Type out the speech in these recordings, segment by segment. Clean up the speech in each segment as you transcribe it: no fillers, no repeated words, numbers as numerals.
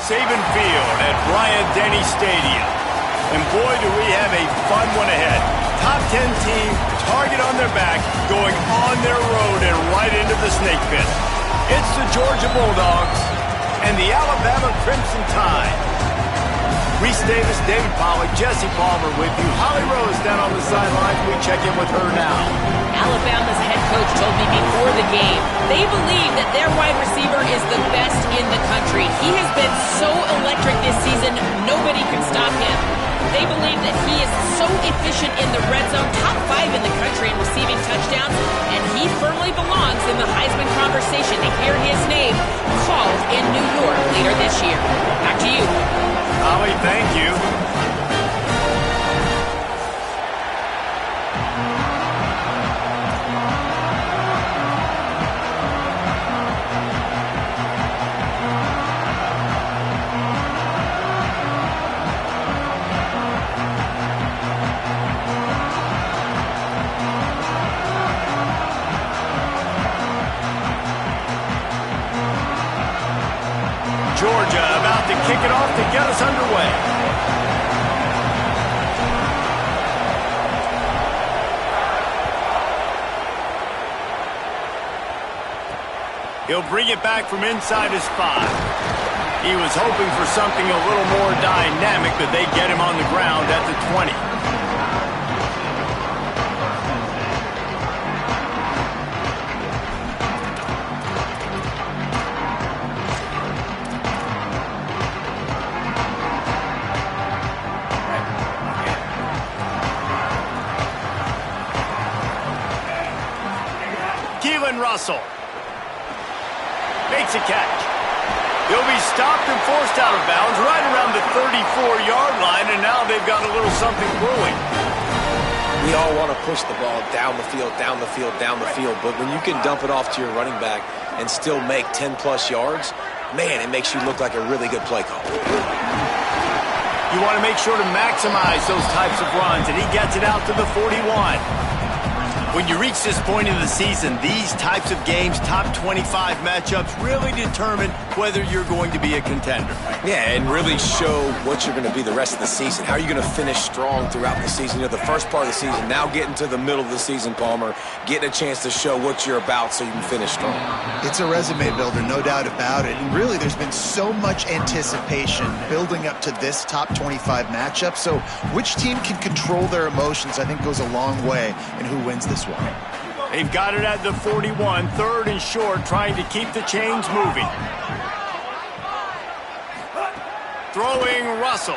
Saban Field at Bryant-Denny Stadium. And boy, do we have a fun one ahead. Top 10 team, target on their back, going on their road and right into the snake pit. It's the Georgia Bulldogs and the Alabama Crimson Tide. Reese Davis, David Pollack, Jesse Palmer with you. Holly Rose down on the sidelines. We check in with her now. Alabama's head coach told me before the game, they believe that their wide receiver is the best in the country. He has been so electric this season, nobody can stop him. They believe that he is so efficient in the red zone, top 5 in the country in receiving touchdowns, and he firmly belongs in the Heisman conversation to hear his name called in New York later this year. Back to you. Holly, thank you. Georgia about to kick it off to get us underway. He'll bring it back from inside his 5. He was hoping for something a little more dynamic, but they get him on the ground at the 20. Russell makes a catch. He'll be stopped and forced out of bounds right around the 34-yard line, and now they've got a little something brewing. We all want to push the ball down the field, down the field, down the field, but when you can dump it off to your running back and still make 10-plus yards, man, it makes you look like a really good play call. You want to make sure to maximize those types of runs, and he gets it out to the 41. When you reach this point in the season, these types of games, top 25 matchups, really determine whether you're going to be a contender. Yeah, and really show what you're going to be the rest of the season. How are you going to finish strong throughout the season? You know, the first part of the season, now getting to the middle of the season, Palmer, getting a chance to show what you're about so you can finish strong. It's a resume builder, no doubt about it. And really, there's been so much anticipation building up to this top 25 matchup. So which team can control their emotions, I think, goes a long way in who wins this one. They've got it at the 41, 3rd and short, trying to keep the chains moving. Throwing Russell.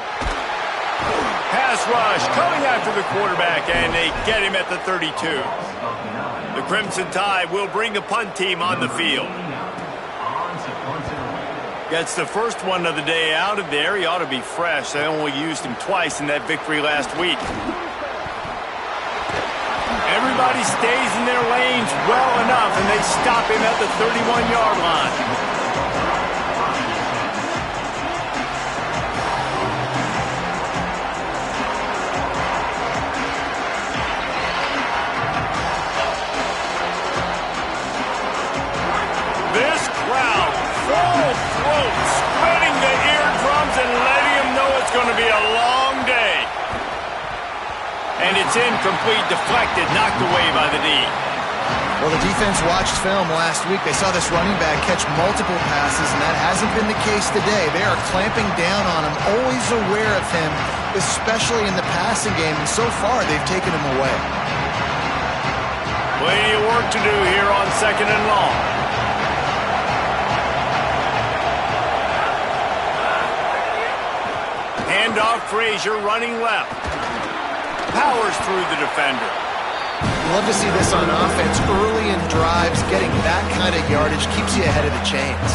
Pass rush coming after the quarterback, and they get him at the 32. The Crimson Tide will bring the punt team on the field. Gets the first one of the day out of there. He ought to be fresh. They only used him twice in that victory last week. Everybody stays in their lanes well enough, and they stop him at the 31-yard line. This crowd, full throat, spreading the eardrums and letting them know it's going to be a long day. And it's incomplete, deflected, knocked away by the D. Well, the defense watched film last week. They saw this running back catch multiple passes, and that hasn't been the case today. They are clamping down on him, always aware of him, especially in the passing game, and so far they've taken him away. Plenty of work to do here on 2nd and long. Handoff, Frazier running left. Powers through the defender. Love to see this on offense. Early in drives, getting that kind of yardage keeps you ahead of the chains.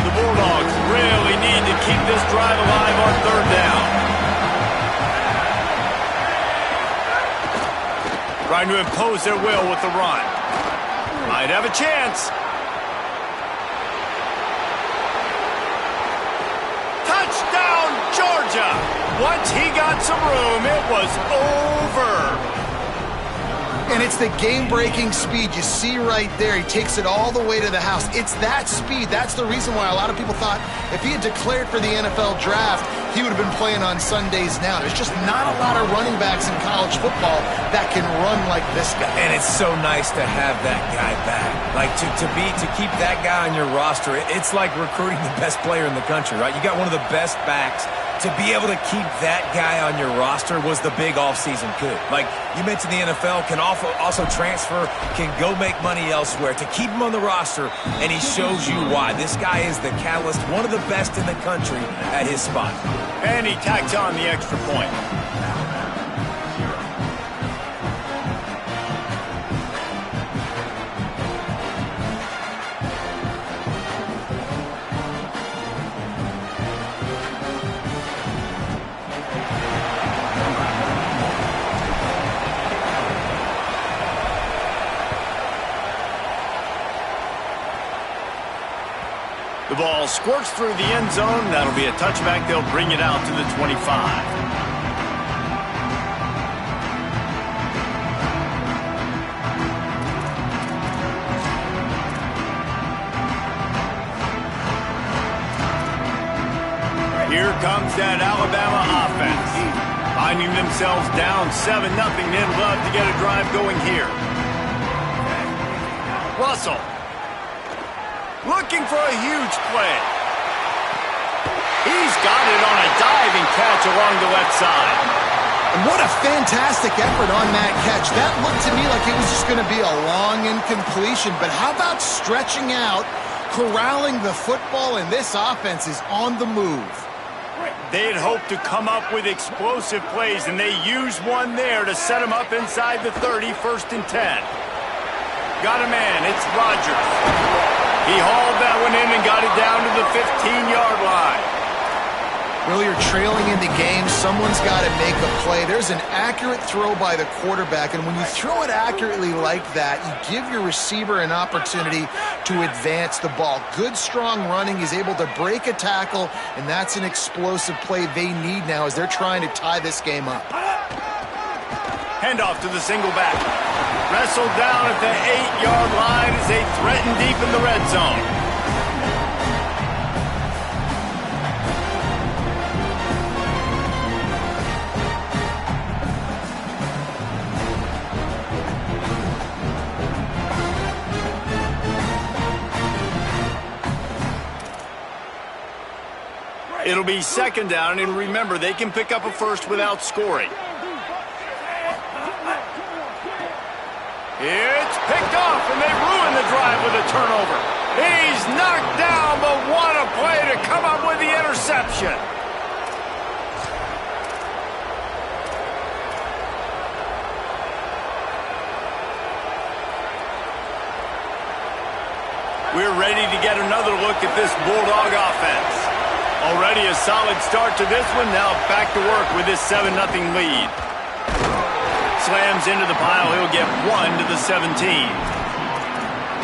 The Bulldogs really need to keep this drive alive on 3rd down. Trying to impose their will with the run. Might have a chance. Touchdown, Georgia! Once he got some room, it was over. And it's the game-breaking speed you see right there. He takes it all the way to the house. It's that speed. That's the reason why a lot of people thought if he had declared for the NFL draft, he would have been playing on Sundays now. There's just not a lot of running backs in college football that can run like this guy. And it's so nice to have that guy back. Like, to keep that guy on your roster, it's like recruiting the best player in the country, right? You got one of the best backs. To be able to keep that guy on your roster was the big offseason coup. Like you mentioned, the NFL can also transfer, can go make money elsewhere. To keep him on the roster, and he shows you why. This guy is the catalyst, one of the best in the country at his spot. And he tacks on the extra point. The ball squirts through the end zone. That'll be a touchback. They'll bring it out to the 25. Here comes that Alabama offense. Finding themselves down 7-0. They'd love to get a drive going here. Russell. Looking for a huge play. He's got it on a diving catch along the left side. And what a fantastic effort on that catch. That looked to me like it was just going to be a long incompletion. But how about stretching out, corralling the football, and this offense is on the move. They'd hoped to come up with explosive plays, and they used one there to set them up inside the 30, 1st and 10. Got a man. It's Rodgers. He hauled that one in and got it down to the 15-yard line. Well, you're trailing in the game. Someone's got to make a play. There's an accurate throw by the quarterback, and when you throw it accurately like that, you give your receiver an opportunity to advance the ball. Good, strong running. He's able to break a tackle, and that's an explosive play they need now as they're trying to tie this game up. Handoff to the single back. Wrestled down at the 8-yard line as they threaten deep in the red zone. It'll be 2nd down, and remember, they can pick up a first without scoring. It's picked off, and they ruin the drive with a turnover. He's knocked down, but what a play to come up with the interception. We're ready to get another look at this Bulldog offense. Already a solid start to this one. Now back to work with this 7-0 lead. Slams into the pile. He'll get 1 to the 17.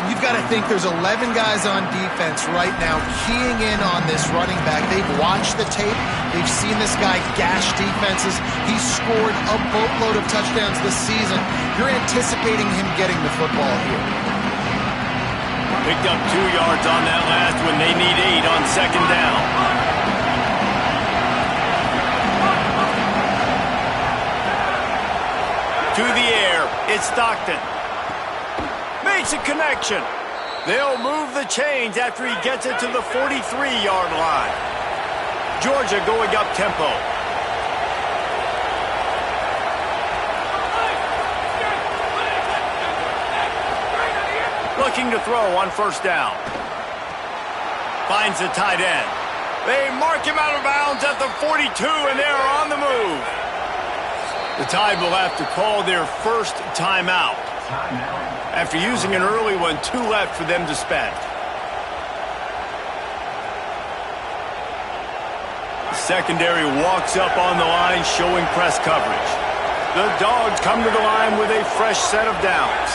You've got to think there's 11 guys on defense right now keying in on this running back. They've watched the tape. They've seen this guy gash defenses. He's scored a boatload of touchdowns this season. You're anticipating him getting the football here. Picked up 2 yards on that last one. They need 8 on 2nd down. To the air, it's Stockton. Makes a connection. They'll move the chains after he gets it to the 43-yard line. Georgia going up tempo. Looking to throw on 1st down. Finds the tight end. They mark him out of bounds at the 42, and they're on the move. The Tide will have to call their first timeout. After using an early one, 2 left for them to spend. The secondary walks up on the line, showing press coverage. The Dogs come to the line with a fresh set of downs.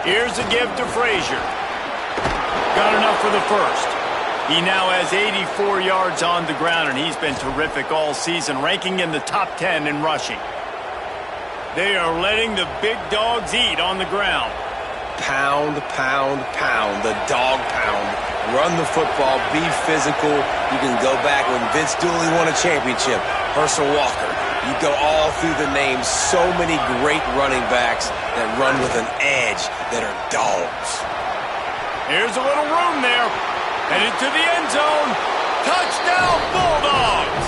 Here's a give to Frazier. Got enough for the first. He now has 84 yards on the ground, and he's been terrific all season, ranking in the top 10 in rushing. They are letting the big dogs eat on the ground. Pound, pound, pound, the dog pound. Run the football, be physical. You can go back when Vince Dooley won a championship, Herschel Walker. You go all through the names. So many great running backs that run with an edge that are dogs. Here's a little room there. Headed to the end zone. Touchdown, Bulldogs!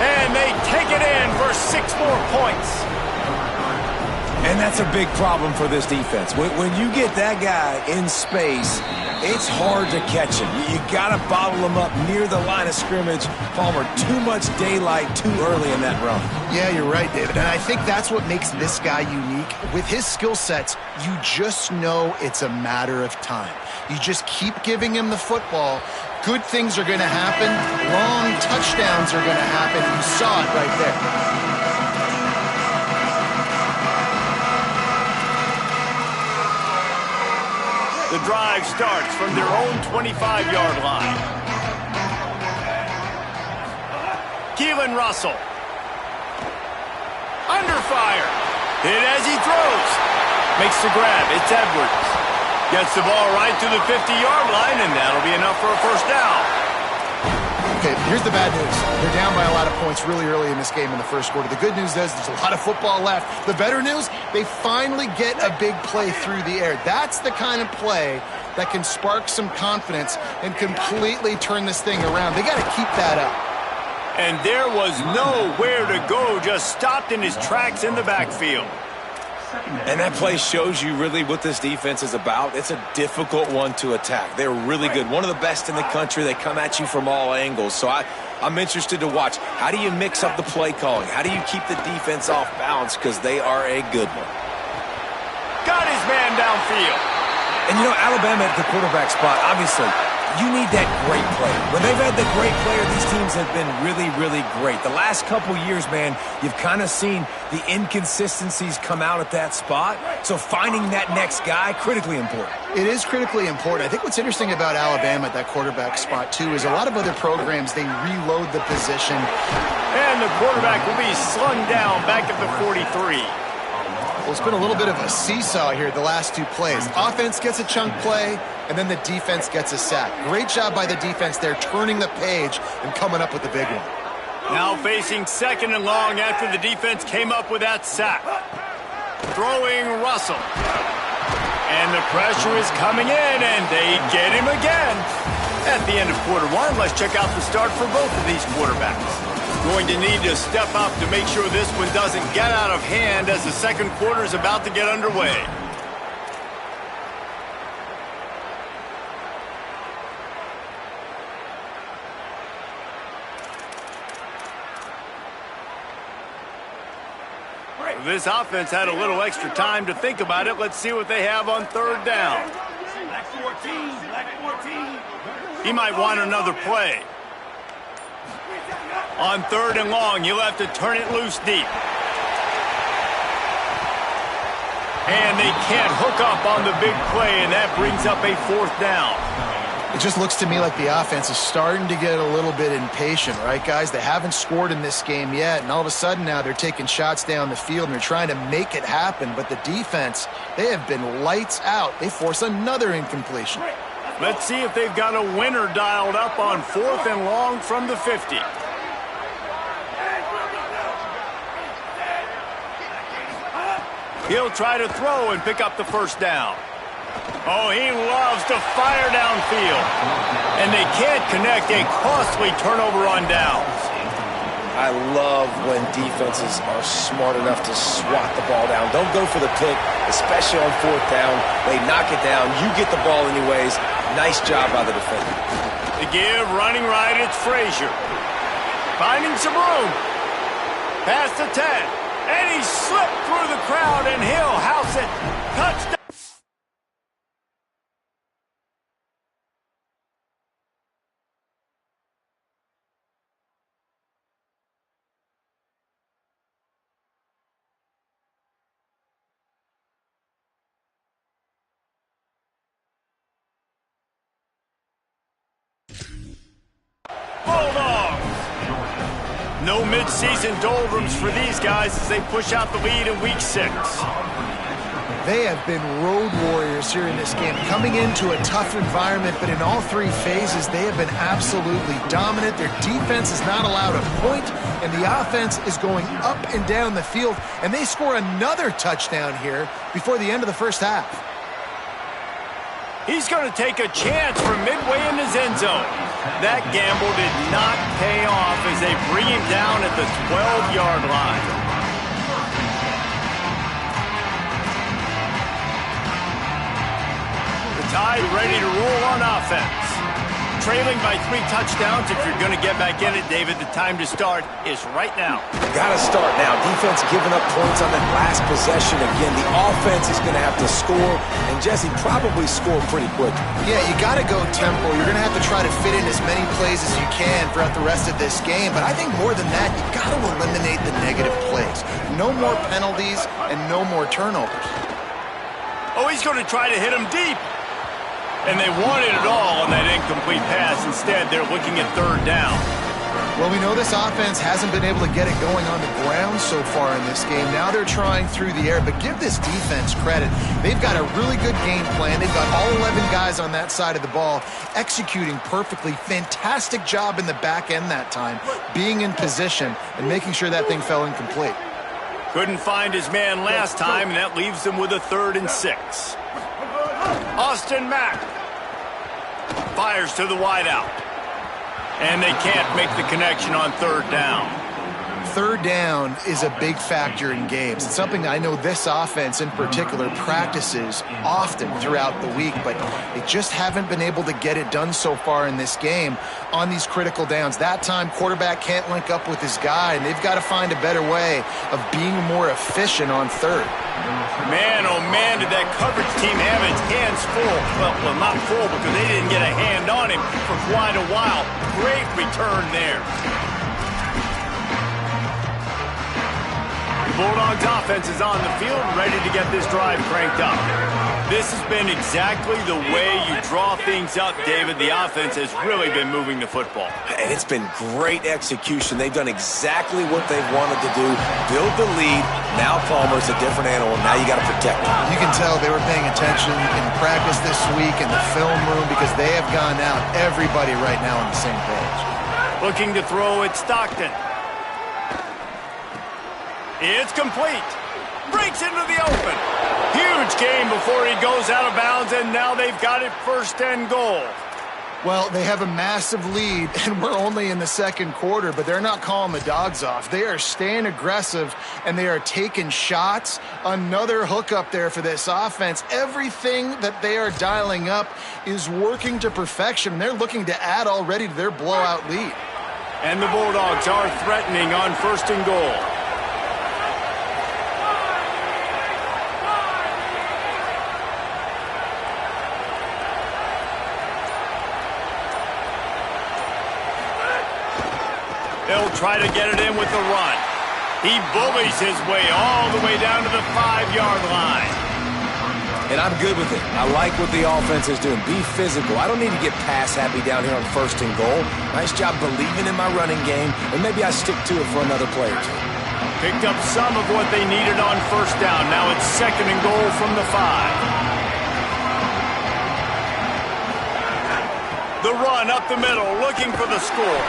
And they take it in for 6 more points. And that's a big problem for this defense. When you get that guy in space, it's hard to catch him. You got to bottle him up near the line of scrimmage. Palmer, too much daylight too early in that run. Yeah, you're right, David. And I think that's what makes this guy unique. With his skill sets, you just know it's a matter of time. You just keep giving him the football. Good things are going to happen. Long touchdowns are going to happen. You saw it right there. The drive starts from their own 25-yard line. Keelan Russell. Under fire. Hit as he throws. Makes the grab. It's Edwards. Gets the ball right to the 50-yard line, and that'll be enough for a first down. Okay, here's the bad news. They're down by a lot of points really early in this game in the first quarter. The good news is there's a lot of football left. The better news, they finally get a big play through the air. That's the kind of play that can spark some confidence and completely turn this thing around. They got to keep that up. And there was nowhere to go, just stopped in his tracks in the backfield. And that play shows you really what this defense is about. It's a difficult one to attack. They're really good. One of the best in the country. They come at you from all angles. So I'm interested to watch. How do you mix up the play calling? How do you keep the defense off balance? Because they are a good one. Got his man downfield. And, you know, Alabama at the quarterback spot, obviously, you need that great player. When they've had the great player, these teams have been really, really great. The last couple years, man, you've kind of seen the inconsistencies come out at that spot. So finding that next guy, critically important. It is critically important. I think what's interesting about Alabama at that quarterback spot, too, is a lot of other programs, they reload the position. And the quarterback will be slung down back at the 43. Well, it's been a little bit of a seesaw here the last 2 plays. Offense gets a chunk play, and then the defense gets a sack. Great job by the defense there, turning the page and coming up with the big one. Now facing 2nd and long after the defense came up with that sack. Throwing Russell. And the pressure is coming in, and they get him again. At the end of quarter 1, let's check out the start for both of these quarterbacks. Going to need to step up to make sure this one doesn't get out of hand as the second quarter is about to get underway. This offense had a little extra time to think about it. Let's see what they have on 3rd down. Black 14. He might want another play. On 3rd and long, you'll have to turn it loose deep. And they can't hook up on the big play, and that brings up a 4th down. It just looks to me like the offense is starting to get a little bit impatient, right, guys? They haven't scored in this game yet, and all of a sudden now they're taking shots down the field, and they're trying to make it happen. But the defense, they have been lights out. They force another incompletion. Let's see if they've got a winner dialed up on 4th and long from the 50. He'll try to throw and pick up the first down. Oh, he loves to fire downfield. And they can't connect, a costly turnover on downs. I love when defenses are smart enough to swat the ball down. Don't go for the pick, especially on 4th down. They knock it down. You get the ball anyways. Nice job by the defender. To give, running right, it's Frazier. Finding some room. Past the 10. And he slipped through the crowd, and he'll house it. Touchdown. Bulldogs. No mid-season doldrums for these guys as they push out the lead in Week 6. They have been road warriors here in this game, coming into a tough environment, but in all three phases, they have been absolutely dominant. Their defense is not allowed a point, and the offense is going up and down the field, and they score another touchdown here before the end of the first half. He's going to take a chance from midway in his end zone. That gamble did not pay off as they bring him down at the 12-yard line. Tide ready to roll on offense. Trailing by 3 touchdowns. If you're going to get back in it, David, the time to start is right now. Got to start now. Defense giving up points on that last possession. Again, the offense is going to have to score, and Jesse probably score pretty quick. Yeah, you got to go tempo. You're going to have to try to fit in as many plays as you can throughout the rest of this game. But I think more than that, you got to eliminate the negative plays. No more penalties and no more turnovers. Oh, he's going to try to hit him deep. And they wanted it all on that incomplete pass. Instead, they're looking at 3rd down. Well, we know this offense hasn't been able to get it going on the ground so far in this game. Now they're trying through the air, but give this defense credit. They've got a really good game plan. They've got all 11 guys on that side of the ball executing perfectly. Fantastic job in the back end that time, being in position and making sure that thing fell incomplete. Couldn't find his man last time, and that leaves them with a 3rd and 6. Austin Mack fires to the wideout. And they can't make the connection on 3rd down. 3rd down is a big factor in games. It's something I know this offense in particular practices often throughout the week, but they just haven't been able to get it done so far in this game on these critical downs. That time, quarterback can't link up with his guy, and they've got to find a better way of being more efficient on 3rd. Man, oh man, did that coverage team have its hands full. Well, not full because they didn't get a hand on him for quite a while. Great return there. The Bulldogs offense is on the field, ready to get this drive cranked up. This has been exactly the way you draw things up, David. The offense has really been moving the football. And it's been great execution. They've done exactly what they've wanted to do. Build the lead. Now Palmer's a different animal. Now you got to protect him. You can tell they were paying attention in practice this week in the film room because they have gone out. Everybody right now on the same page. Looking to throw at Stockton. It's complete. Breaks into the open. Huge game before he goes out of bounds, and now they've got it 1st and goal. Well, they have a massive lead, and we're only in the 2nd quarter, but they're not calling the dogs off. They are staying aggressive, and they are taking shots. Another hookup there for this offense. Everything that they are dialing up is working to perfection. They're looking to add already to their blowout lead. And the Bulldogs are threatening on 1st and goal. They'll try to get it in with the run. He bullies his way all the way down to the 5-yard line. And I'm good with it. I like what the offense is doing. Be physical. I don't need to get pass happy down here on 1st and goal. Nice job believing in my running game, and maybe I stick to it for another play or two. Picked up some of what they needed on 1st down. Now it's 2nd and goal from the 5. The run up the middle, looking for the score.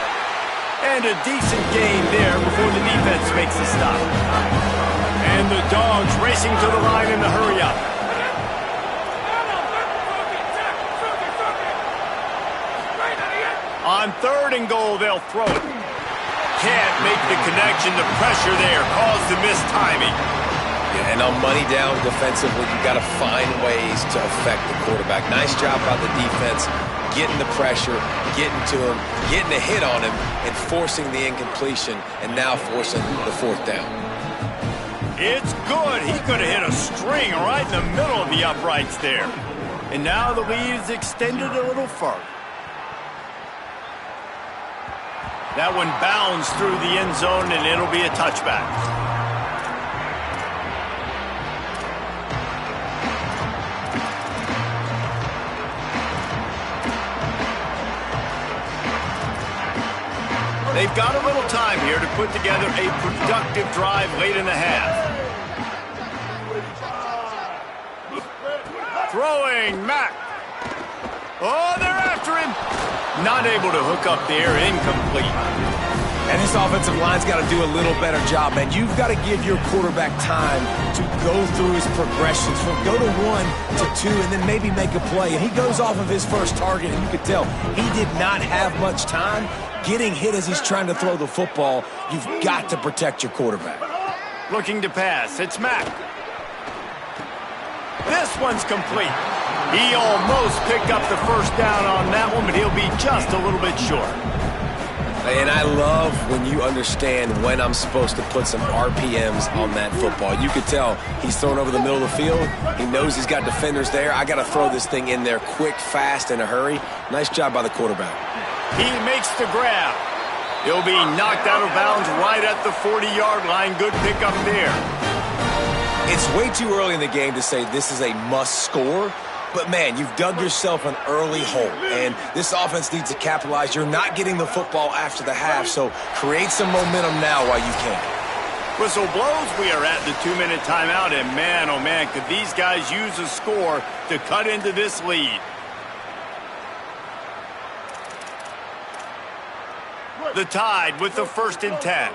And a decent gain there before the defense makes the stop. And the Dogs racing to the line in the hurry-up. On 3rd and goal, they'll throw it. Can't make the connection. The pressure there caused the missed timing. Yeah, and on money down defensively, you got to find ways to affect the quarterback. Nice job by the defense. Getting the pressure, getting to him, getting a hit on him, and forcing the incompletion, and now forcing the 4th down. It's good. He could have hit a string right in the middle of the uprights there. And now the lead is extended a little further. That one bounds through the end zone, and it'll be a touchback. They've got a little time here to put together a productive drive late in the half. Throwing, Mack. Oh, they're after him. Not able to hook up there, incomplete. And this offensive line's got to do a little better job, man. You've got to give your quarterback time to go through his progressions from go to 1 to 2 and then maybe make a play. And he goes off of his first target, and you could tell he did not have much time getting hit as he's trying to throw the football. You've got to protect your quarterback. Looking to pass. It's Mack. This one's complete. He almost picked up the first down on that one, but he'll be just a little bit short. And I love when you understand when I'm supposed to put some RPMs on that football. You could tell he's throwing over the middle of the field. He knows he's got defenders there. I got to throw this thing in there quick, fast, in a hurry. Nice job by the quarterback. He makes the grab. He'll be knocked out of bounds right at the 40-yard line. Good pickup there. It's way too early in the game to say this is a must score. But, man, you've dug yourself an early hole, and this offense needs to capitalize. You're not getting the football after the half, so create some momentum now while you can. Whistle blows. We are at the 2-minute timeout, and man, oh man, could these guys use a score to cut into this lead. The Tide with the 1st and 10.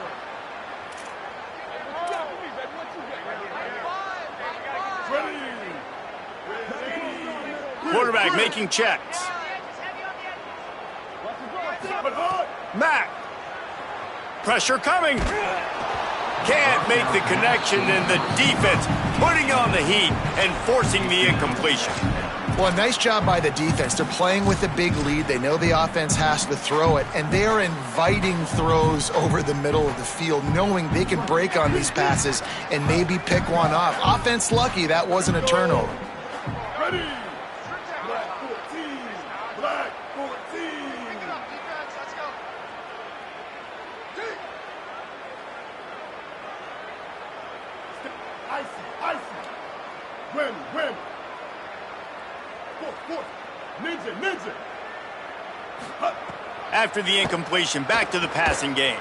Quarterback making checks. Mack. Pressure coming. Can't make the connection, and the defense putting on the heat and forcing the incompletion. Well, nice job by the defense. They're playing with a big lead. They know the offense has to throw it, and they are inviting throws over the middle of the field, knowing they can break on these passes and maybe pick one off. Offense lucky that wasn't a turnover. Ready. Black 14. Icy. Win. Fourth. Ninja. After the incompletion, back to the passing game.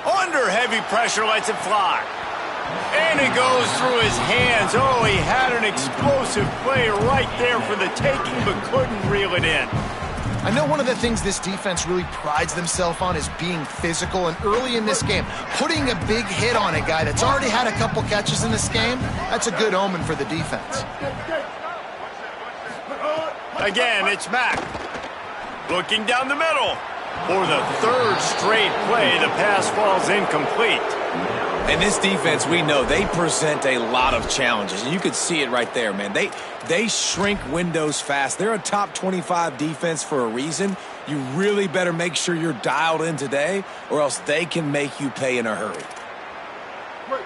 Under heavy pressure, lets it fly. And it goes through his hands. Oh, he had an explosive play right there for the taking, but couldn't reel it in. I know one of the things this defense really prides themselves on is being physical, and early in this game, putting a big hit on a guy that's already had a couple catches in this game, that's a good omen for the defense. Again, it's Mack. Looking down the middle. For the 3rd straight play, the pass falls incomplete. And this defense, we know, they present a lot of challenges. And you could see it right there, man. They shrink windows fast. They're a top 25 defense for a reason. You really better make sure you're dialed in today, or else they can make you pay in a hurry.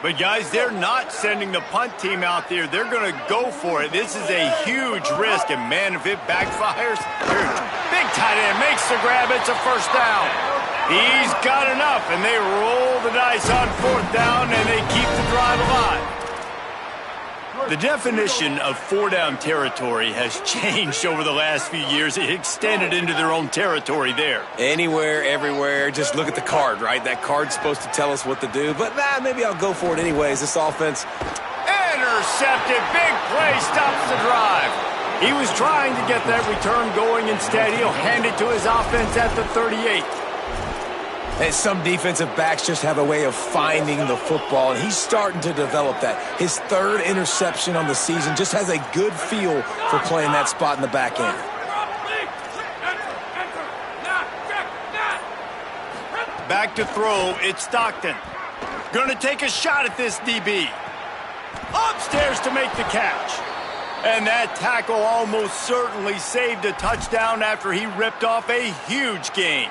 But, guys, they're not sending the punt team out there. They're going to go for it. This is a huge risk, and, man, if it backfires, big tight end makes the grab. It's a first down. He's got enough, and they roll the dice on 4th down, and they keep the drive alive. The definition of 4-down territory has changed over the last few years. It extended into their own territory there. Anywhere, everywhere, just look at the card, right? That card's supposed to tell us what to do, but maybe I'll go for it anyways. This offense. Intercepted. Big play stops the drive. He was trying to get that return going. Instead, he'll hand it to his offense at the 38. And some defensive backs just have a way of finding the football, and he's starting to develop that. His 3rd interception on the season, just has a good feel for playing that spot in the back end. Back to throw, it's Stockton. Gonna take a shot at this DB. Upstairs to make the catch. And that tackle almost certainly saved a touchdown after he ripped off a huge gain.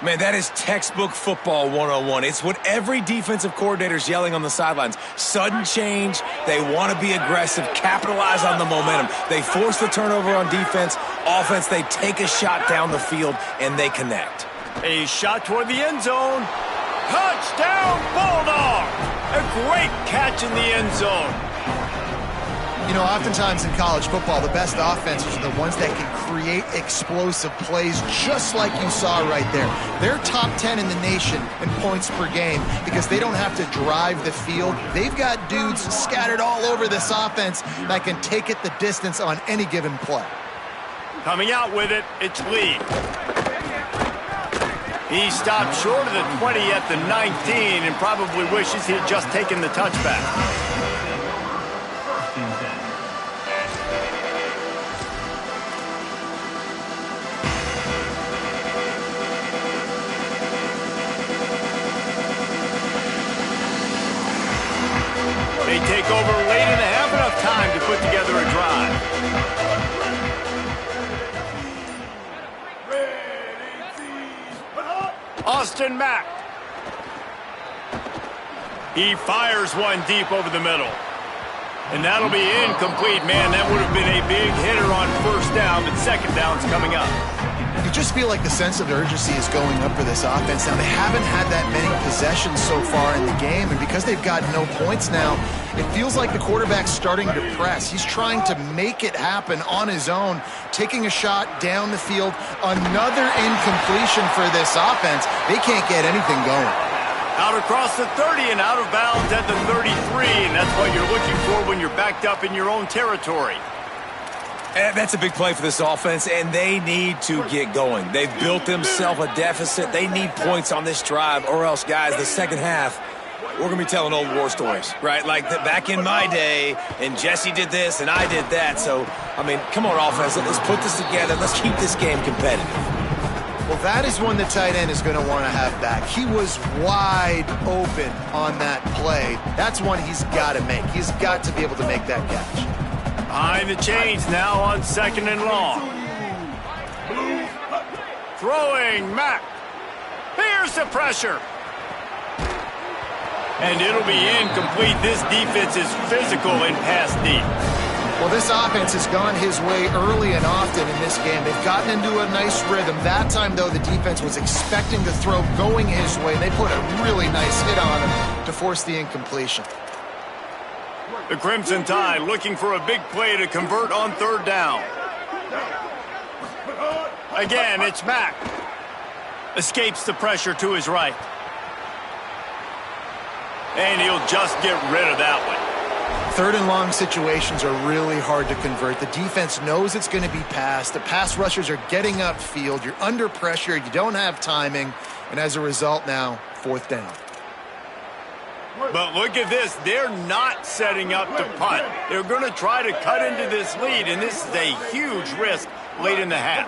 Man, that is textbook football 101. It's what every defensive coordinator's yelling on the sidelines. Sudden change. They want to be aggressive, capitalize on the momentum. They force the turnover on defense. Offense, they take a shot down the field, and they connect. A shot toward the end zone. Touchdown, Bulldog! A great catch in the end zone. You know, oftentimes in college football, the best offenses are the ones that can create explosive plays, just like you saw right there. They're top 10 in the nation in points per game because they don't have to drive the field. They've got dudes scattered all over this offense that can take it the distance on any given play. Coming out with it, it's Lee. He stopped short of the 20 at the 19 and probably wishes he had just taken the touchback. They take over late in the half, enough time to put together a drive. Austin Mack. He fires one deep over the middle. And that'll be incomplete. Man, that would have been a big hitter on first down, but second down's coming up. You just feel like the sense of urgency is going up for this offense. Now, they haven't had that many possessions so far in the game, and because they've got no points now, it feels like the quarterback's starting to press. He's trying to make it happen on his own, taking a shot down the field. Another incompletion for this offense. They can't get anything going. Out across the 30 and out of bounds at the 33, and that's what you're looking for when you're backed up in your own territory. And that's a big play for this offense, and they need to get going. They've built themselves a deficit. They need points on this drive, or else, guys, the second half, we're going to be telling old war stories, right? Like back in my day, and Jesse did this, and I did that. So, I mean, come on, offense. Let's put this together. Let's keep this game competitive. Well, that is one the tight end is going to want to have back. He was wide open on that play. That's one he's got to make. He's got to be able to make that catch. Behind the chains now on second and long. Throwing Mack. Here's the pressure. And it'll be incomplete. This defense is physical and pass deep. Well, this offense has gone his way early and often in this game. They've gotten into a nice rhythm. That time, though, the defense was expecting the throw going his way. They put a really nice hit on him to force the incompletion. The Crimson Tide looking for a big play to convert on third down. Again, it's Mack. Escapes the pressure to his right. And he'll just get rid of that one. Third and long situations are really hard to convert. The defense knows it's going to be passed. The pass rushers are getting upfield. You're under pressure. You don't have timing. And as a result now, fourth down. But look at this. They're not setting up to punt. They're going to try to cut into this lead, and this is a huge risk late in the half.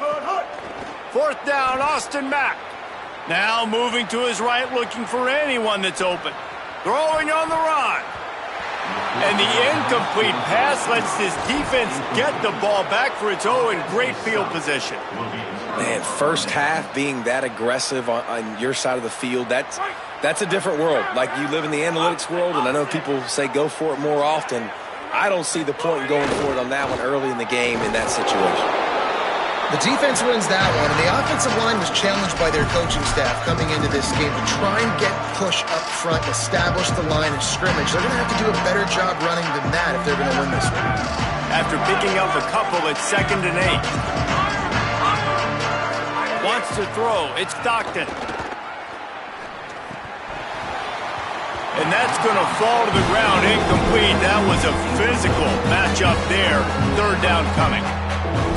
Fourth down, Austin Mack. Now moving to his right, looking for anyone that's open. Throwing on the run. And the incomplete pass lets this defense get the ball back for its own in great field position. Man, first half being that aggressive on your side of the field, that's a different world. Like, you live in the analytics world, and I know people say go for it more often. I don't see the point in going for it on that one early in the game in that situation. The defense wins that one, and the offensive line was challenged by their coaching staff coming into this game to try and get push up front and establish the line of scrimmage. They're going to have to do a better job running than that if they're going to win this one. After picking up a couple, it's 2nd and 8. Wants to throw. It's Stockton. And that's going to fall to the ground incomplete. That was a physical matchup there. Third down coming.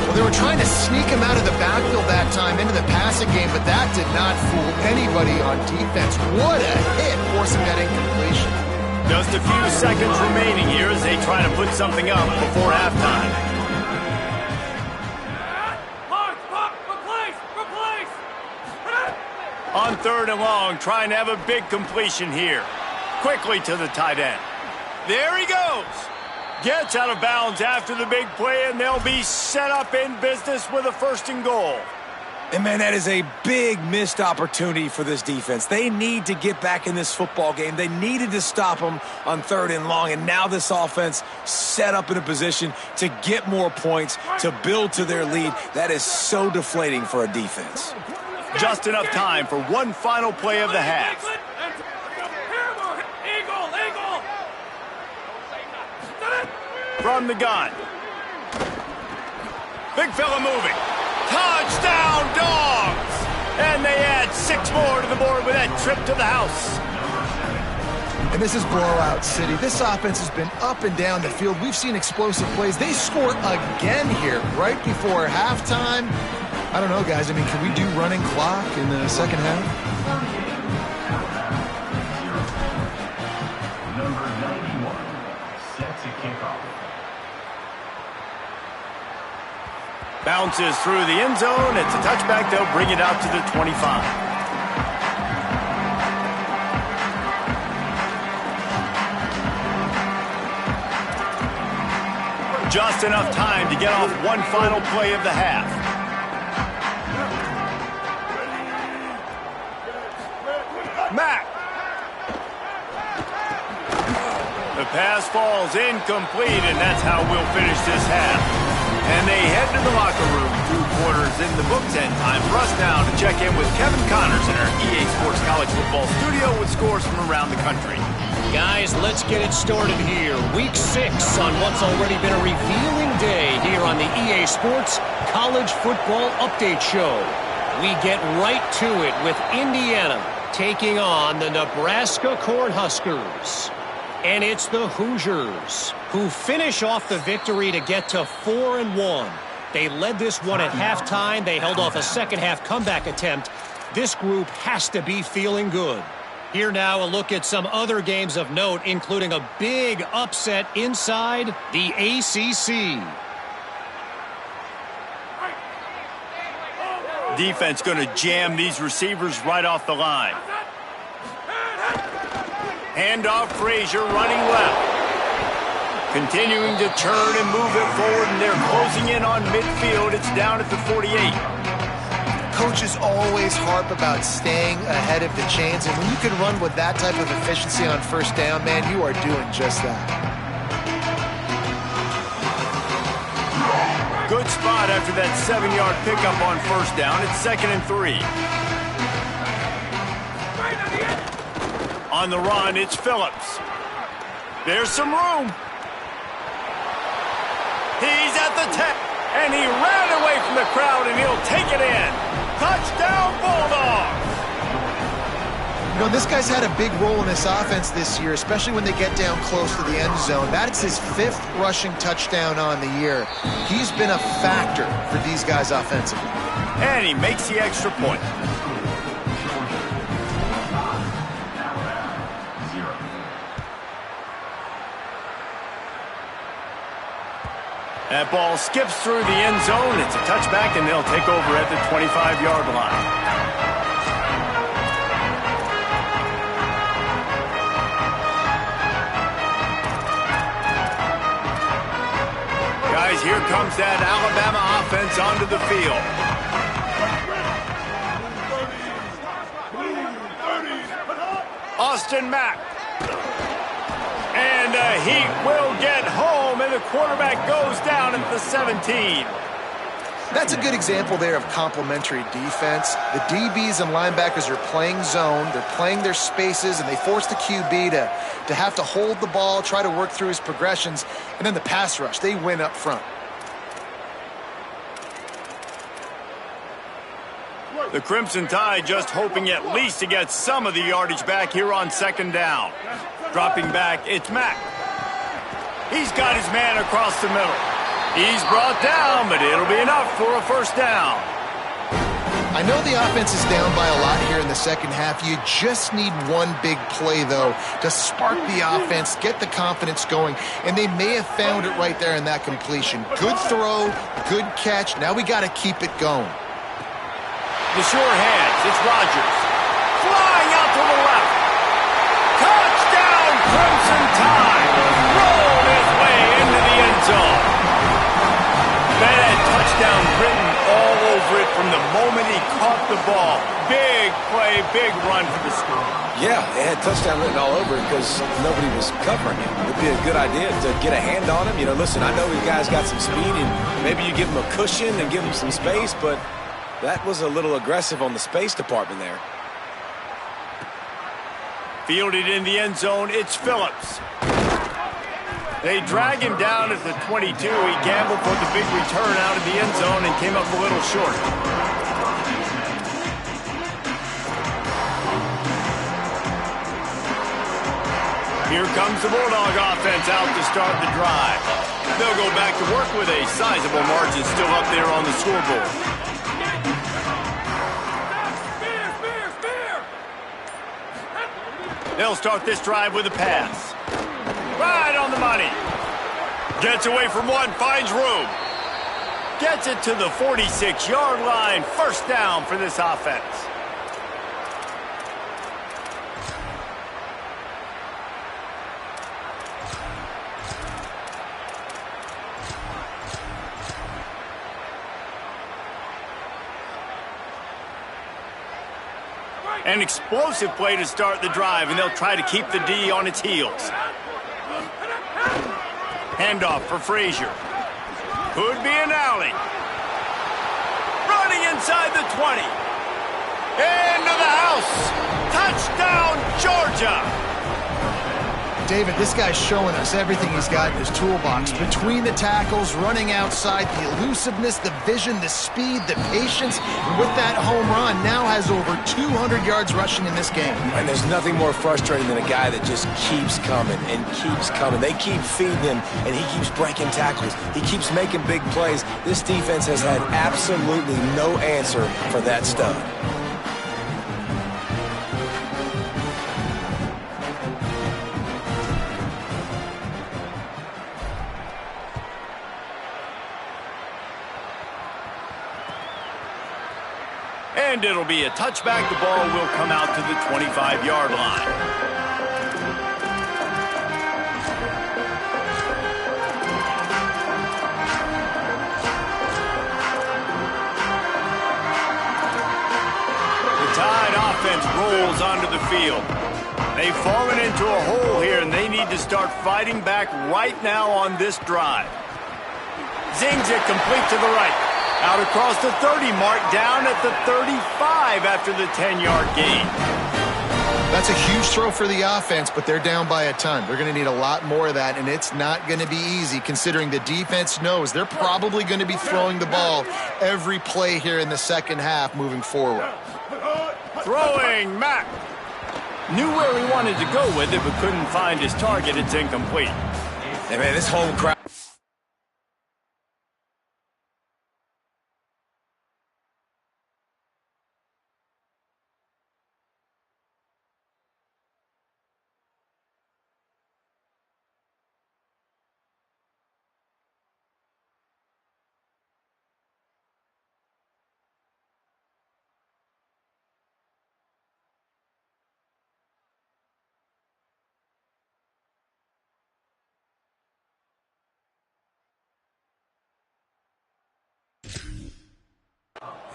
Well, they were trying to sneak him out of the backfield that time into the passing game, but that did not fool anybody on defense. What a hit, forcing that incompletion. Just a few seconds remaining here as they try to put something up before halftime. On third and long, trying to have a big completion here. Quickly to the tight end. There he goes. Gets out of bounds after the big play, and they'll be set up in business with a 1st and goal. And, man, that is a big missed opportunity for this defense. They need to get back in this football game. They needed to stop them on third and long, and now this offense set up in a position to get more points, to build to their lead. That is so deflating for a defense. Just enough time for one final play of the half. from the gun. Big fella moving. Touchdown, Dogs! And they add 6 more to the board with that trip to the house. And this is blowout city. This offense has been up and down the field. We've seen explosive plays. They score again here right before halftime. I don't know, guys. I mean, can we do running clock in the second half? Number 91, set to kick off. Bounces through the end zone. It's a touchback. They'll bring it out to the 25. Just enough time to get off one final play of the half. Mack. The pass falls incomplete, and that's how we'll finish this half. And they head to the locker room. 2 quarters in the books, and time for us now to check in with Kevin Connors in our EA Sports College Football studio with scores from around the country. Guys, let's get it started here. Week 6 on what's already been a revealing day here on the EA Sports College Football Update Show. We get right to it with Indiana taking on the Nebraska Cornhuskers. And it's the Hoosiers who finish off the victory to get to 4-1. They led this one at halftime. They held off a second-half comeback attempt. This group has to be feeling good. Here now, a look at some other games of note, including a big upset inside the ACC. Defense going to jam these receivers right off the line. Handoff, Frazier running left. Continuing to turn and move it forward, and they're closing in on midfield. It's down at the 48. Coaches always harp about staying ahead of the chains, and when you can run with that type of efficiency on first down, man, you are doing just that. Good spot after that 7-yard pickup on first down. It's 2nd and 3. On the run, it's Phillips. There's some room. He's at the 10, and he ran away from the crowd, and he'll take it in. Touchdown, Bulldogs! You know, this guy's had a big role in this offense this year, especially when they get down close to the end zone. That's his 5th rushing touchdown on the year. He's been a factor for these guys offensively. And he makes the extra point. That ball skips through the end zone. It's a touchback, and they'll take over at the 25-yard line. Guys, here comes that Alabama offense onto the field. Austin Mack. And the Heat will get home, and the quarterback goes down at the 17. That's a good example there of complementary defense. The DBs and linebackers are playing zone. They're playing their spaces, and they force the QB to have to hold the ball, try to work through his progressions, and then the pass rush. They win up front. The Crimson Tide just hoping at least to get some of the yardage back here on 2nd down. Dropping back, it's Mack. He's got his man across the middle. He's brought down, but it'll be enough for a first down. I know the offense is down by a lot here in the second half. You just need one big play, though, to spark the offense, get the confidence going, and they may have found it right there in that completion. Good throw, good catch. Now we got to keep it going. The sure hands, it's Rodgers. Flying out to the left. Touchdown, Crimson Tide. Rolled his way into the end zone. That had touchdown written all over it from the moment he caught the ball. Big play, big run for the score. Yeah, it had touchdown written all over it because nobody was covering him. It would be a good idea to get a hand on him. You know, listen, I know the guy's got some speed, and maybe you give him a cushion and give him some space, but that was a little aggressive on the space department there. Fielded in the end zone, it's Phillips. They drag him down at the 22. He gambled for the big return out of the end zone and came up a little short. Here comes the Bulldog offense out to start the drive. They'll go back to work with a sizable margin still up there on the scoreboard. They'll start this drive with a pass. Right on the money. Gets away from one, finds room. Gets it to the 46-yard line. First down for this offense. An explosive play to start the drive, and they'll try to keep the D on its heels. Handoff for Frazier. Could be an alley. Running inside the 20. Into the house. Touchdown, Georgia. David, this guy's showing us everything he's got in his toolbox. Between the tackles, running outside, the elusiveness, the vision, the speed, the patience. And with that home run, now has over 200 yards rushing in this game. And there's nothing more frustrating than a guy that just keeps coming and keeps coming. They keep feeding him, and he keeps breaking tackles. He keeps making big plays. This defense has had absolutely no answer for that stud. And it'll be a touchback. The ball will come out to the 25-yard line. The Tide offense rolls onto the field. They've fallen into a hole here, and they need to start fighting back right now on this drive. Zings it complete to the right. Out across the 30 mark, down at the 35 after the 10-yard gain. That's a huge throw for the offense, but they're down by a ton. They're going to need a lot more of that, and it's not going to be easy considering the defense knows they're probably going to be throwing the ball every play here in the second half moving forward. Throwing, Mack. Knew where he wanted to go with it, but couldn't find his target. It's incomplete. Hey, man, this home crowd.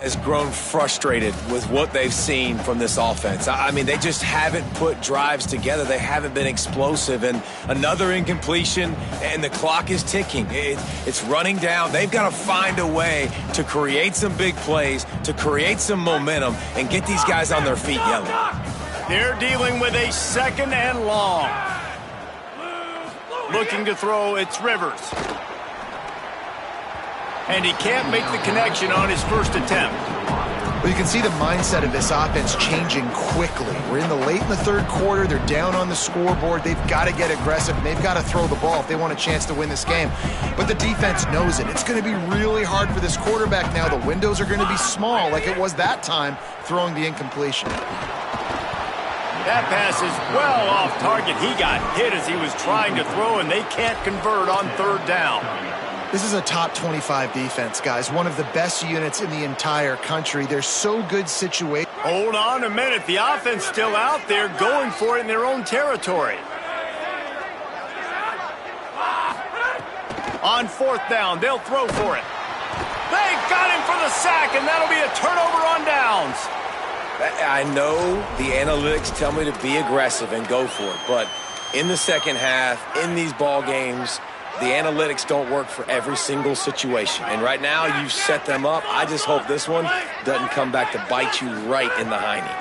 Has grown frustrated with what they've seen from this offense. I mean, they just haven't put drives together. They haven't been explosive. And another incompletion, and the clock is ticking. It's running down. They've got to find a way to create some big plays, to create some momentum, and get these guys on their feet yelling. They're dealing with a second and long. Looking to throw, it's Rivers. And he can't make the connection on his first attempt. Well, you can see the mindset of this offense changing quickly. We're in the third quarter. They're down on the scoreboard. They've got to get aggressive. They've got to throw the ball if they want a chance to win this game. But the defense knows it. It's going to be really hard for this quarterback now. The windows are going to be small like it was that time throwing the incompletion. That pass is well off target. He got hit as he was trying to throw, and they can't convert on third down. This is a top 25 defense, guys. One of the best units in the entire country. They're so good situated. Hold on a minute. The offense still out there going for it in their own territory. On fourth down, they'll throw for it. They got him for the sack, and that'll be a turnover on downs. I know the analytics tell me to be aggressive and go for it, but in the second half, in these ball games, the analytics don't work for every single situation. And right now, you've set them up. I just hope this one doesn't come back to bite you right in the hiney.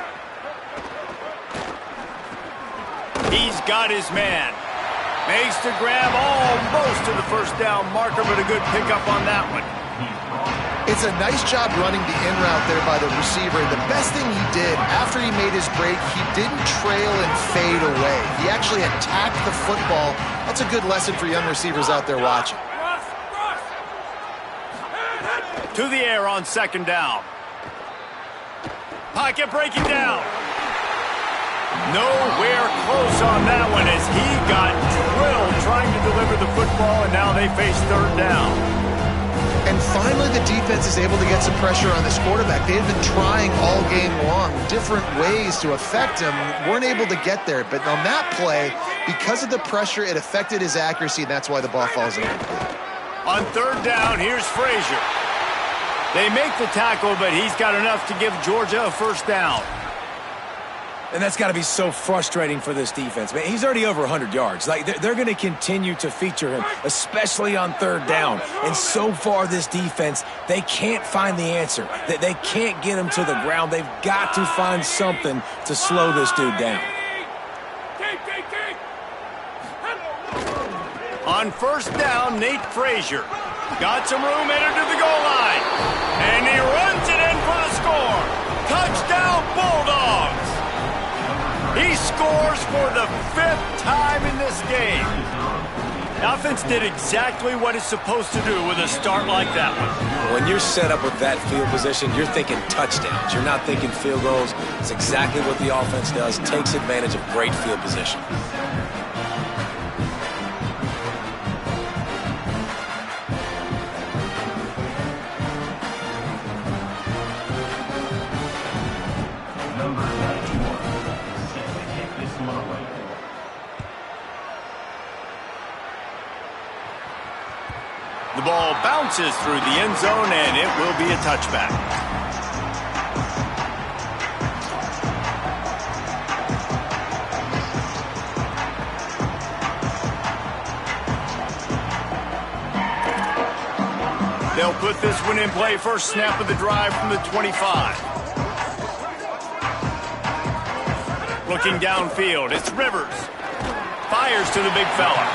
He's got his man. Makes the grab almost to the first down marker, but a good pickup on that one. It's a nice job running the in route there by the receiver. The best thing he did after he made his break, he didn't trail and fade away. He actually attacked the football. That's a good lesson for young receivers out there watching. To the air on second down. Pocket breaking down. Nowhere close on that one as he got drilled trying to deliver the football, and now they face third down. And finally, the defense is able to get some pressure on this quarterback. They've been trying all game long, different ways to affect him. Weren't able to get there. But on that play, because of the pressure, it affected his accuracy, and that's why the ball falls incomplete. On third down, here's Frazier. They make the tackle, but he's got enough to give Georgia a first down. And that's got to be so frustrating for this defense. Man, he's already over 100 yards. Like, they're going to continue to feature him, especially on third down. And so far, this defense, they can't find the answer. They can't get him to the ground. They've got to find something to slow this dude down. On first down, Nate Frazier. Got some room, entered to the goal line. And he runs it in for the score. Touchdown, Bulldogs. He scores for the 5th time in this game. The offense did exactly what it's supposed to do with a start like that one. When you're set up with that field position, you're thinking touchdowns. You're not thinking field goals. It's exactly what the offense does. Takes advantage of great field position. The ball bounces through the end zone, and it will be a touchback. They'll put this one in play. First snap of the drive from the 25. Looking downfield, it's Rivers. Fires to the big fella.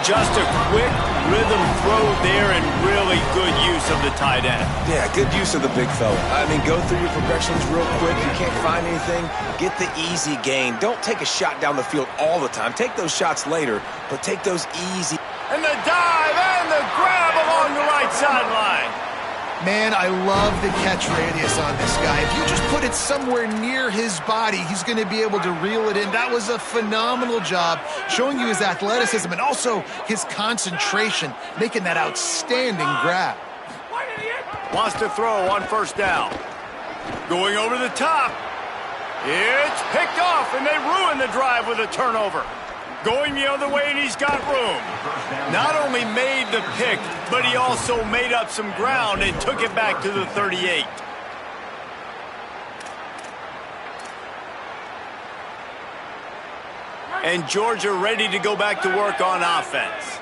Just a quick rhythm throw there and really good use of the tight end. Yeah, good use of the big fella. I mean, go through your progressions real quick. You can't find anything, get the easy gain. Don't take a shot down the field all the time. Take those shots later, but take those easy. And the dive and the grab along the right sideline. Man, I love the catch radius on this guy. If you just put it somewhere near his body, he's going to be able to reel it in. That was a phenomenal job, showing you his athleticism and also his concentration, making that outstanding grab. Wants to throw on first down. Going over the top. It's picked off, and they ruin the drive with a turnover. Going the other way, and he's got room. Not only made the pick, but he also made up some ground and took it back to the 38. And Georgia ready to go back to work on offense.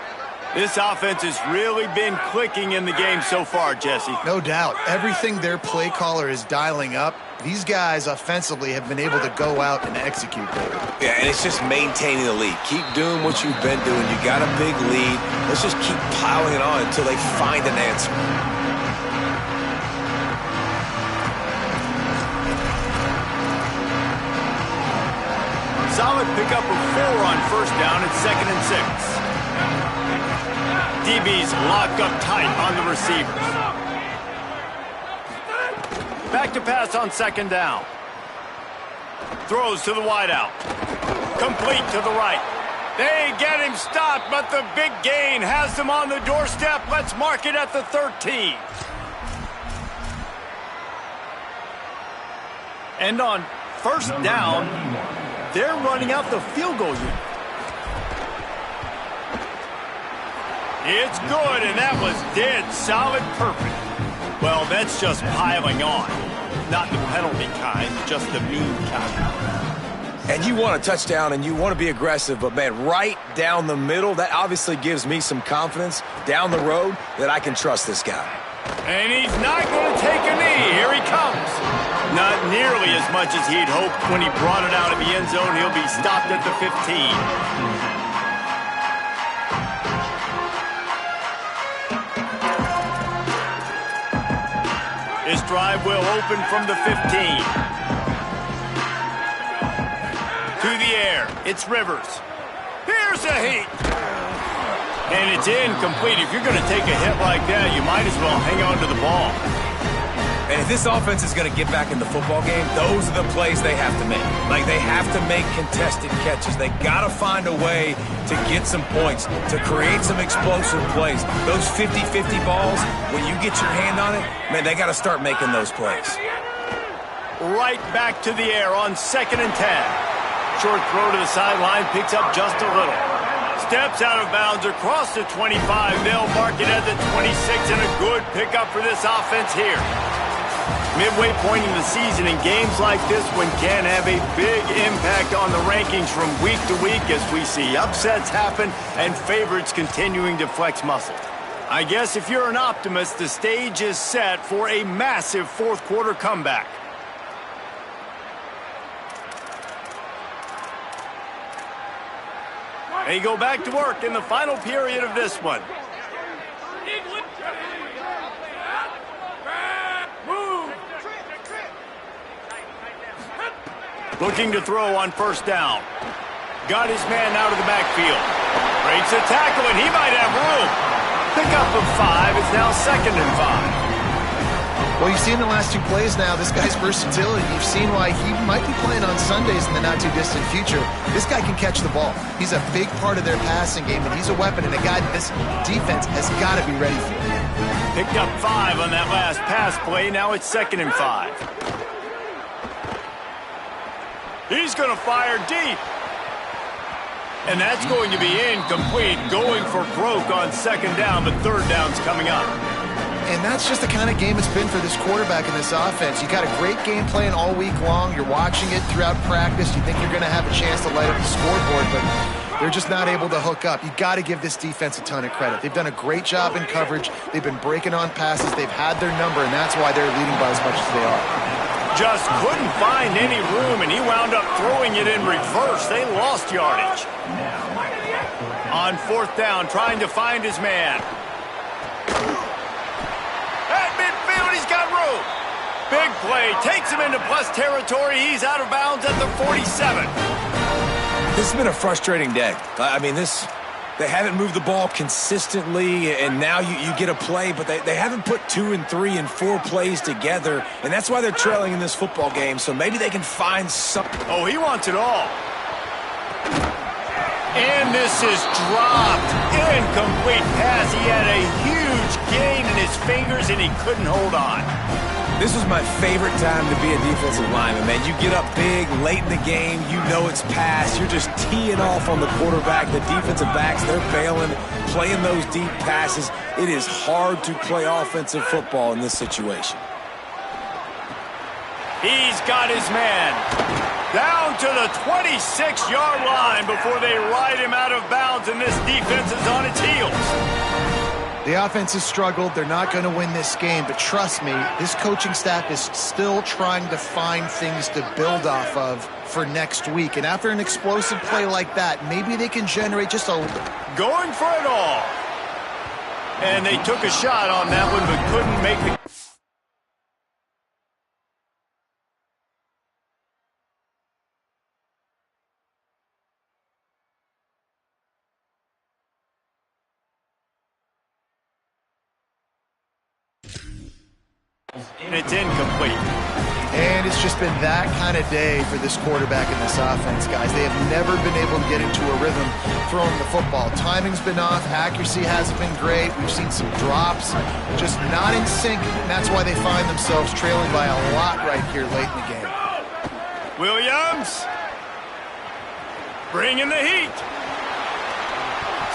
This offense has really been clicking in the game so far, Jesse. No doubt. Everything their play caller is dialing up, these guys offensively have been able to go out and execute there. Yeah, and it's just maintaining the lead. Keep doing what you've been doing. You got a big lead. Let's just keep piling it on until they find an answer. Solid pickup of 4 on first down at 2nd and 6. DB's locked up tight on the receivers. Back to pass on 2nd down. Throws to the wideout. Complete to the right. They get him stopped, but the big gain has them on the doorstep. Let's mark it at the 13. And on first down, they're running out the field goal unit. It's good, and that was dead solid perfect. Well, that's just piling on. Not the penalty kind, just the mean kind. And you want a touchdown, and you want to be aggressive, but, man, right down the middle, that obviously gives me some confidence down the road that I can trust this guy. And he's not going to take a knee. Here he comes. Not nearly as much as he'd hoped when he brought it out of the end zone. He'll be stopped at the 15. This drive will open from the 15. To the air, it's Rivers. Here's a heat. And it's incomplete. If you're going to take a hit like that, you might as well hang on to the ball. And if this offense is going to get back in the football game, those are the plays they have to make. Like, they have to make contested catches. They got to find a way to get some points, to create some explosive plays. Those 50-50 balls, when you get your hand on it, man, they got to start making those plays. Right back to the air on 2nd and 10. Short throw to the sideline, picks up just a little. Steps out of bounds across the 25. They'll mark it at the 26, and a good pickup for this offense here. Midway point in the season, in games like this one can have a big impact on the rankings from week to week as we see upsets happen and favorites continuing to flex muscle. I guess if you're an optimist, the stage is set for a massive fourth-quarter comeback. They go back to work in the final period of this one. Looking to throw on 1st down. Got his man out of the backfield. Breaks a tackle, and he might have room. Pickup of 5. It's now 2nd and 5. Well, you've seen the last 2 plays now. This guy's versatility. You've seen why he might be playing on Sundays in the not-too-distant future. This guy can catch the ball. He's a big part of their passing game, and he's a weapon and a guy that this defense has got to be ready for. Picked up 5 on that last pass play. Now it's 2nd and 5. He's going to fire deep. And that's going to be incomplete. Going for broke on 2nd down, but 3rd down's coming up. And that's just the kind of game it's been for this quarterback in this offense. You got a great game plan all week long. You're watching it throughout practice. You think you're going to have a chance to light up the scoreboard, but they're just not able to hook up. You got to give this defense a ton of credit. They've done a great job in coverage. They've been breaking on passes. They've had their number, and that's why they're leading by as much as they are. Just couldn't find any room, and he wound up throwing it in reverse. They lost yardage. On 4th down, trying to find his man. At midfield, he's got room. Big play, takes him into plus territory. He's out of bounds at the 47. This has been a frustrating day. I mean, they haven't moved the ball consistently, and now you get a play, but they haven't put 2 and 3 and 4 plays together, and that's why they're trailing in this football game, so maybe they can find something. Oh, he wants it all. And this is dropped. Incomplete pass. He had a huge gain in his fingers, and he couldn't hold on. This was my favorite time to be a defensive lineman, man. You get up big, late in the game, you know it's pass. You're just teeing off on the quarterback. The defensive backs, they're bailing, playing those deep passes. It is hard to play offensive football in this situation. He's got his man down to the 26-yard line before they ride him out of bounds, and this defense is on its heels. The offense has struggled. They're not going to win this game, but trust me, this coaching staff is still trying to find things to build off of for next week. And after an explosive play like that, maybe they can generate just a... Going for it all. And they took a shot on that one, but couldn't make the... And it's incomplete. And it's just been that kind of day for this quarterback in this offense, guys. They have never been able to get into a rhythm throwing the football. Timing's been off. Accuracy hasn't been great. We've seen some drops, just not in sync. And that's why they find themselves trailing by a lot right here late in the game. Williams. Bringing the heat.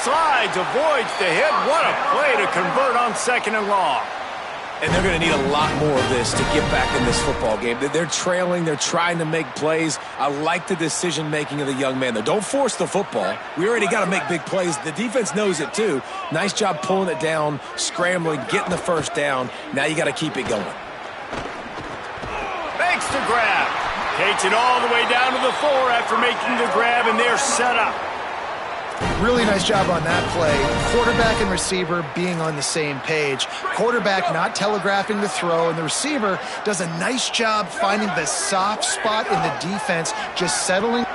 Slides, avoids the hit. What a play to convert on 2nd and long. And they're going to need a lot more of this to get back in this football game. They're trailing. They're trying to make plays. I like the decision-making of the young man, though. Don't force the football. We already got to make big plays. The defense knows it, too. Nice job pulling it down, scrambling, getting the 1st down. Now you got to keep it going. Makes the grab. Takes it all the way down to the 4 after making the grab, and they're set up. Really nice job on that play. Quarterback and receiver being on the same page. Quarterback not telegraphing the throw, and the receiver does a nice job finding the soft spot in the defense, just settling.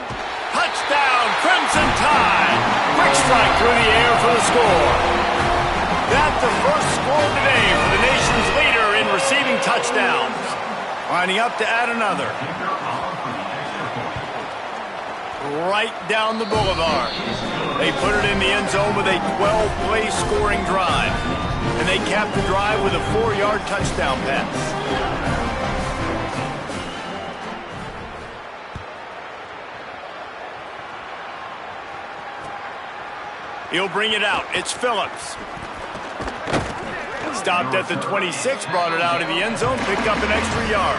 Touchdown, Crimson Tide! Quick strike through the air for the score. That's the first score today for the nation's leader in receiving touchdowns. Lining up to add another. Right down the boulevard. They put it in the end zone with a 12-play scoring drive. And they capped the drive with a 4-yard touchdown pass. He'll bring it out. It's Phillips. Stopped at the 26, brought it out of the end zone, picked up an extra yard.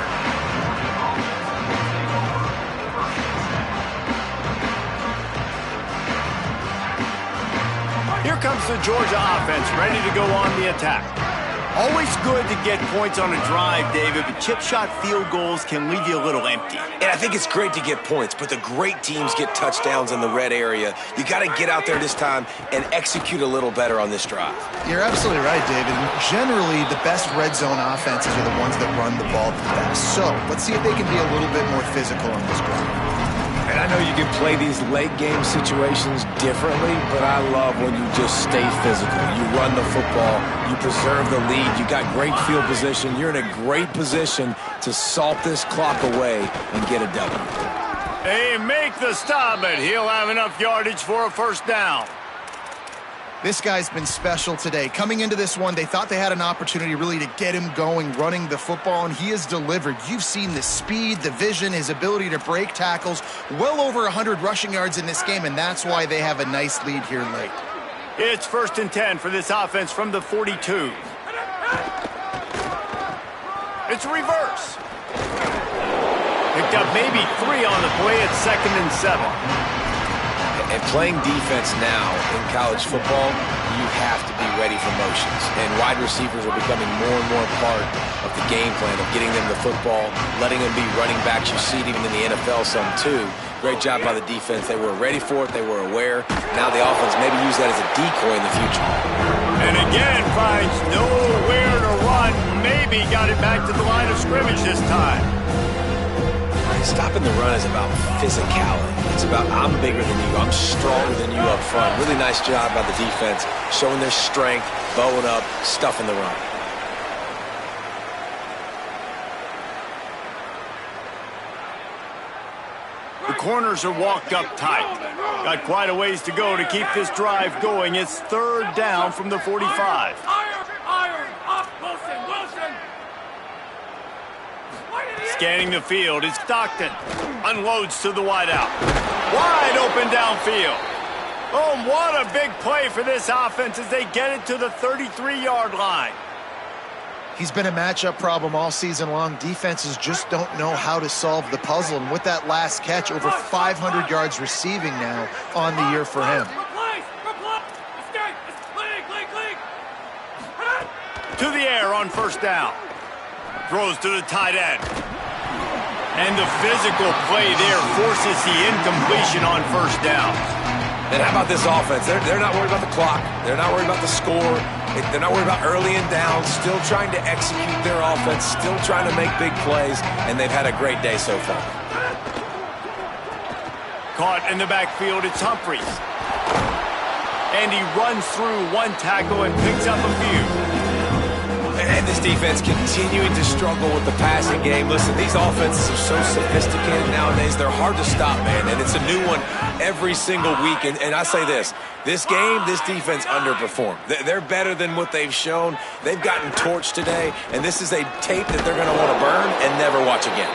Here comes the Georgia offense, ready to go on the attack. Always good to get points on a drive, David, but chip shot field goals can leave you a little empty. And I think it's great to get points, but the great teams get touchdowns in the red area. You got to get out there this time and execute a little better on this drive. You're absolutely right, David. Generally, the best red zone offenses are the ones that run the ball the best. So let's see if they can be a little bit more physical on this drive. And I know you can play these late game situations differently, but I love when you just stay physical. You run the football, you preserve the lead, you got great field position. You're in a great position to salt this clock away and get a W. They make the stop, but he'll have enough yardage for a first down. This guy's been special today. Coming into this one, they thought they had an opportunity really to get him going, running the football, and he has delivered. You've seen the speed, the vision, his ability to break tackles. Well over 100 rushing yards in this game, and that's why they have a nice lead here late. It's 1st and 10 for this offense from the 42. It's a reverse. Picked up maybe 3 on the play at 2nd and 7. And playing defense now in college football, you have to be ready for motions. And wide receivers are becoming more and more part of the game plan of getting them the football, letting them be running backs. You see it even in the NFL some too. Great job by the defense. They were ready for it. They were aware. Now the offense maybe use that as a decoy in the future. And again, finds nowhere to run. Maybe got it back to the line of scrimmage this time. Stopping the run is about physicality. It's about I'm bigger than you, I'm stronger than you up front. Really nice job by the defense, showing their strength, bowing up, stuffing the run. The corners are walked up tight. Got quite a ways to go to keep this drive going. It's 3rd down from the 45. Iron, up, Wilson. Scanning the field, it's Stockton. Unloads to the wideout. Wide open downfield. Oh, what a big play for this offense as they get it to the 33-yard line. He's been a matchup problem all season long. Defenses just don't know how to solve the puzzle. And with that last catch, over 500 yards receiving now on the year for him. To the air on 1st down. Throws to the tight end. And the physical play there forces the incompletion on 1st down. And how about this offense? They're not worried about the clock. They're not worried about the score. They're not worried about early and down. Still trying to execute their offense. Still trying to make big plays. And they've had a great day so far. Caught in the backfield, it's Humphries. And he runs through 1 tackle and picks up a few. And this defense continuing to struggle with the passing game. Listen, these offenses are so sophisticated nowadays. They're hard to stop, man. And it's a new one every single week. And I say this game, this defense underperformed. They're better than what they've shown. They've gotten torched today. And this is a tape that they're going to want to burn and never watch again.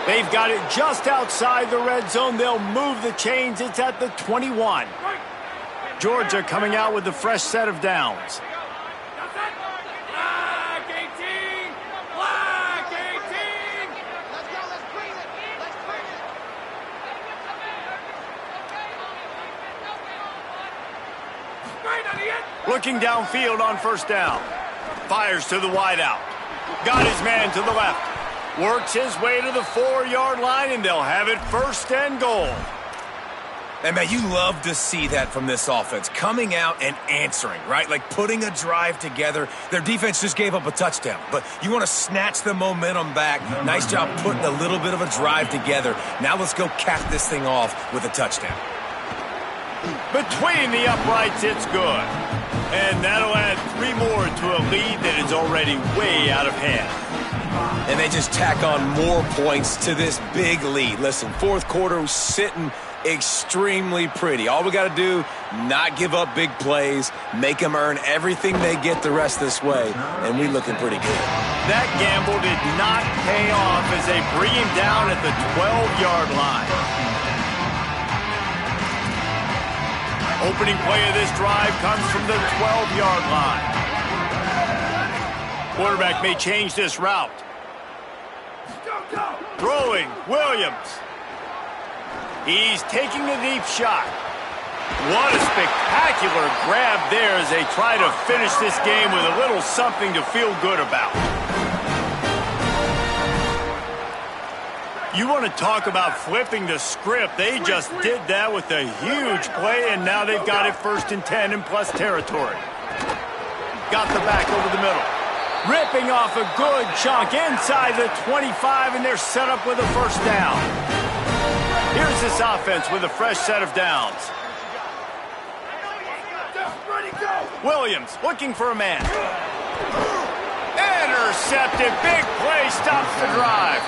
They've got it just outside the red zone. They'll move the chains. It's at the 21. Georgia coming out with a fresh set of downs. Looking downfield on 1st down. Fires to the wideout. Got his man to the left. Works his way to the 4-yard line, and they'll have it 1st and goal. And, man, you love to see that from this offense, coming out and answering, right? Like putting a drive together. Their defense just gave up a touchdown, but you want to snatch the momentum back. Nice job putting a little bit of a drive together. Now let's go cap this thing off with a touchdown. Between the uprights, it's good. And that'll add 3 more to a lead that is already way out of hand. And they just tack on more points to this big lead. Listen, fourth quarter was sitting extremely pretty. All we got to do, not give up big plays, make them earn everything they get the rest this way, and we looking pretty good. That gamble did not pay off as they bring him down at the 12-yard line. Opening play of this drive comes from the 12-yard line. Quarterback may change this route. Throwing, Williams. He's taking a deep shot. What a spectacular grab there as they try to finish this game with a little something to feel good about. You want to talk about flipping the script. They just did that with a huge play, and now they've got it 1st and 10 in plus territory. Got the back over the middle. Ripping off a good chunk inside the 25, and they're set up with a first down. Here's this offense with a fresh set of downs. Williams looking for a man. Intercepted. Big play stops the drive.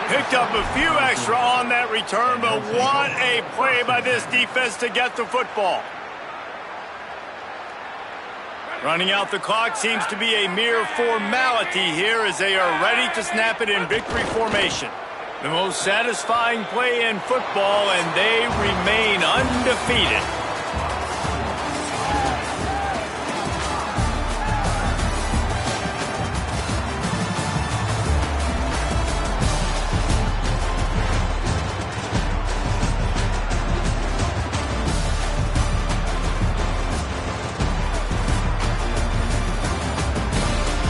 Picked up a few extra on that return, but what a play by this defense to get the football. Running out the clock seems to be a mere formality here as they are ready to snap it in victory formation. The most satisfying play in football, and they remain undefeated.